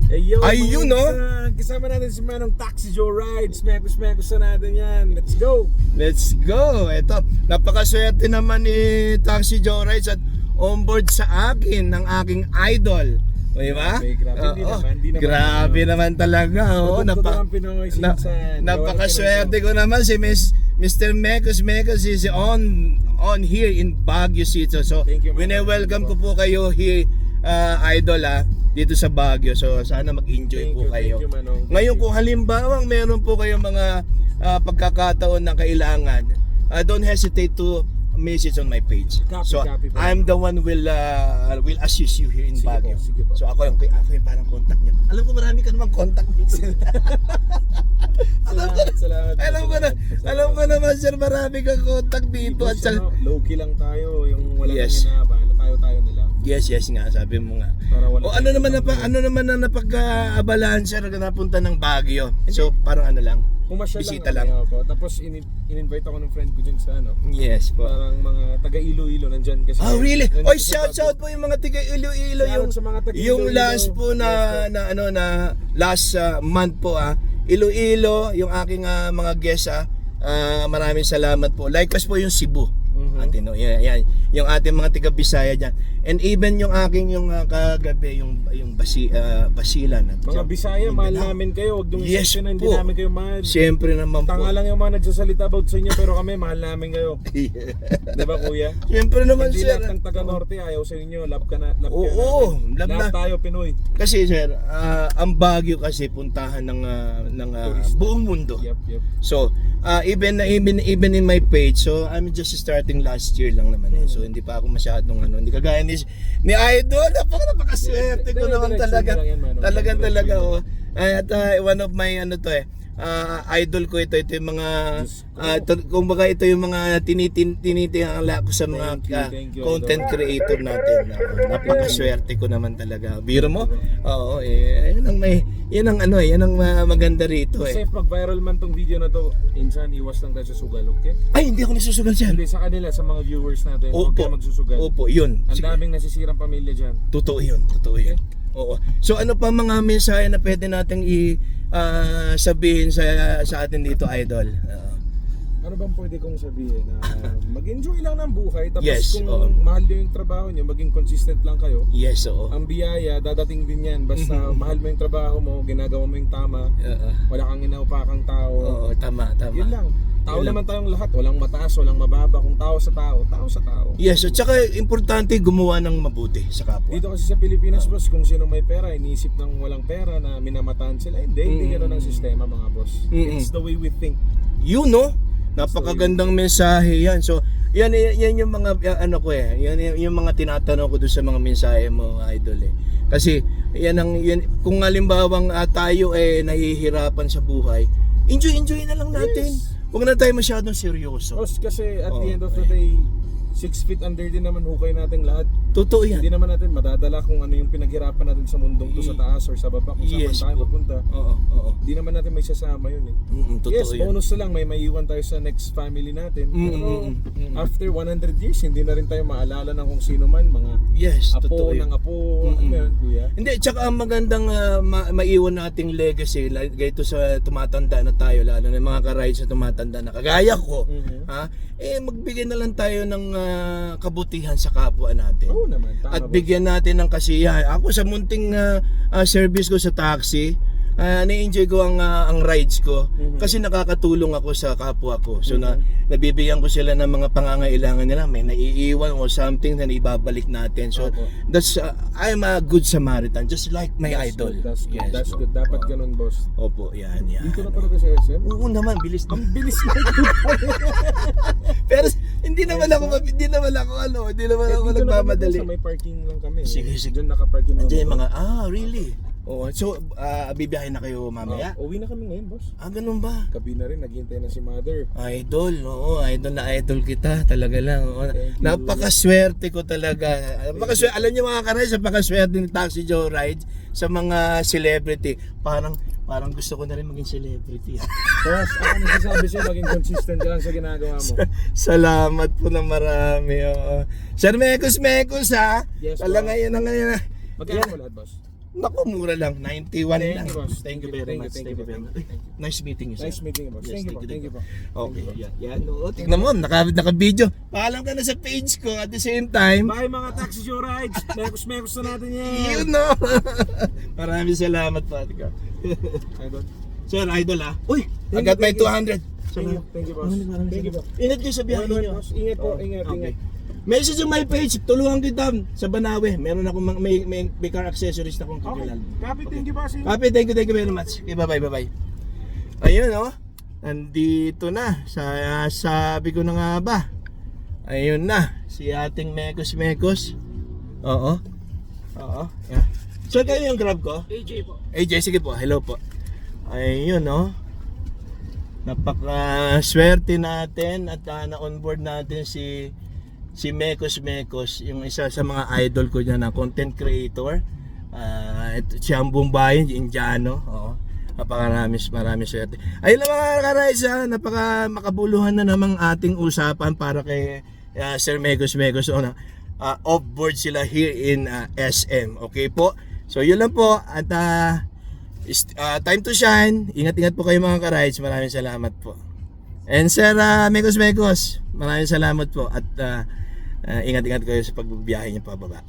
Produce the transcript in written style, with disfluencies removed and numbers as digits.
Ayun, no? Kasama natin si Manong Taxi Joe Rides. Mekos na natin yan. Let's go! Let's go! Ito, napakaswerte naman ni Taxi Joe Rides at onboard sa akin ng aking idol. O, diba? Grabe, hindi naman. Grabe naman talaga. Oo, napakaswerte ko naman si Mr. Mekos is on here in Baguio City. So, wine-welcome ko po kayo here, idol, dito sa Baguio. So sana mag-enjoy po kayo. Ngayon kung halimbawa meron po kayong mga pagkakataon na kailangan, don't hesitate to message on my page. I'm the one will assist you here in Baguio. So ako yung parang contact niyo. Alam ko marami ka namang contact dito. Alam ko naman sir, marami kang contact dito. At low-key lang tayo, yung walang hinabaan. Tayo na lang. Yes nga, sabi mo nga. O ano naman na napag-abalahan siya na napunta ng Baguio. So parang ano lang, bisita lang. Tapos in-invite ako ng friend ko dyan sa ano. Yes po. Parang mga taga Iloilo nandyan kasi. Oh really? Oy, shout po yung mga taga Iloilo, yung last po na last month po Iloilo, yung aking mga guests maraming salamat po. Likewise po yung Cebu. Atino, yan, yung ating mga taga Bisaya diyan. And even yung aking kagabi yung Basilan at mga Bisaya, mahal namin kayo. Wag yung yes na hindi namin kayo mahal. Siyempre naman po. Tanga lang yung mga nagsasalita about sa inyo, pero kami mahal namin kayo. Diba kuya? Siyempre naman hindi sir. Hindi lahat ng taga Norte ayaw sa inyo. Love ka na. Oo, love na. Tayo Pinoy. Kasi sir, ang Baguio kasi puntahan ng buong mundo. Yep. So, even in my page, so I'm just starting last year lang naman So hindi pa ako masyadong hindi kagaya ni Idol. Napakaswerte ko naman talaga. Talaga At one of my idol ko ito yung mga kumbaga ito yung mga tinitingala ko sa mga content creator natin. Napakaswerte ko naman talaga. Biro mo? Oo, yan ang maganda rito Safe mag-viral man tong video na to. Insan, iwas lang tayo sa sugal, okay? Ay, hindi ako nasusugal dyan. Hindi, sa kanila, sa mga viewers natin. Huwag kayo magsusugal. Opo, yun. Ang daming nasisirang pamilya dyan. Totoo yun. Oo. So ano pa mga mensahe na pwede nating sabihin sa atin dito, idol? Ano bang pwede kong sabihin? Mag-enjoy lang ng buhay. Tapos kung mahal nyo yung trabaho nyo, maging consistent lang kayo. Yes, oo. Ang biyaya, dadating din yan. Basta mahal mo yung trabaho mo, ginagawa mo yung tama. Wala kang inaupakang tao. Oo, tama. Yun lang. Tao naman tayong lahat. Walang mataas, walang mababa. Kung tao sa tao, tao sa tao. Yes, at saka importante gumawa ng mabuti sa kapwa. Dito kasi sa Pilipinas, boss, kung sino may pera, iniisip ng walang pera na minamatahan sila. Hindi gano'n ang sistema, mga boss. It's the way we think. You know? Napakagandang mensahe yan. So, yan yung mga yan yung mga tinatanong ko doon sa mga mensahe mo, idol Kasi yan kung halimbawang tayo nahihirapan sa buhay, enjoy na lang natin. Huwag na tayo masyadong seryoso. Kasi at the end of the day, 6 feet under din naman hukay nating lahat. Totoo yan. Hindi naman natin madadala kung ano yung pinaghirapan natin sa mundong to sa taas or sa baba kung saan tayo mapunta. Oo. Hindi naman natin may sasama yun Totoo bonus na lang may maiiwan tayo sa next family natin. Pero after 100 years, hindi na rin tayo maalala ng kung sino man, mga apo ng apo. Kuya? Hindi, tsaka ang magandang maiwan nating legacy, gayto sa tumatanda na tayo, lalo na mga ka-rides na tumatanda na kagaya ko, magbigay na lang tayo ng kabutihan sa kapwa natin. Oo naman, tama. At bigyan natin ng kasiyahan. Ako sa munting service ko sa taxi, na-enjoy ko ang rides ko kasi nakakatulong ako sa kapwa ko. So nabibigyan ko sila ng mga pangangailangan nila, may naiiwan or something na ibabalik natin. So that's I'm a good Samaritan, just like my idol. That's good. Dapat ganun, boss. Opo, yan. Dito na talaga sa SM? Oo naman, bilis. Ang bilis na. Pero hindi naman ako nagmamadali. Sa may parking lang kami. Sige. Diyan naka-parking lang. Andiyan mga really? Oo, so bibiyahe na kayo mamaya? Uwi na kami ngayon, boss. Ganun ba? Gabi na rin, naghihintay na si mother. Idol, idol na idol kita, talaga lang. Napakaswerte ko talaga. Alam niyo mga karay, napakaswerte ni Taxi Joe Rides sa mga celebrity. Parang gusto ko na rin maging celebrity. Boss, ako nagsasabi sa'yo, maging consistent ka lang sa ginagawa mo. Salamat po na marami. Sir Mekos ha? Yes, Talaga ngayon. Magkano mo lahat, boss? Naku, mura lang. 91 Thank lang. you, boss. Thank you very much. Thank you very much. Nice meeting you, sir. Nice meeting you, boss. Yes, Thank you, boss. Thank you, boss. Okay, yan. Oo, tignan mo, naka-video. Paalam ka na sa page ko at the same time. Bye mga taxi show rides. Mekos na natin yan. Yun no. Maraming salamat, Patrick. Idol. Sir, idol ah. Uy, I Thank got you, my thank you. 200. Thank you, boss. Thank you, boss. Ingat kayo sa biyahe niyo. Boss, ingat po, ingat. Okay. Message on my page, tulungan kita sa Banawe. Meron akong may car accessories na akong Okay. kakilala. Copy, thank you, boss. Copy, thank you very much. Okay, bye-bye. Ayun oh. Nandito na. Sabi ko na nga ba. Ayun na. Si ating Mekos. Oo. Yeah. So kayo yung grab ko? AJ po. AJ, sige po. Hello po. Ayun oh. Napaka-swerte natin at na-onboard natin si Mekos, yung isa sa mga idol ko dyan na content creator. Siya ang Bumbayan, Indiano. Oo. Maraming swerte. Ayun lang mga ka-rides, napaka makabuluhan na namang ating usapan para kay Sir Mekos. Off-board sila here in SM. Okay po? So yun lang po at time to shine. Ingat-ingat po kayo mga ka-rides. Maraming salamat po. And Sir Mekos, maraming salamat po at ingat-ingat kayo sa pagbibiyahe niyo pababa.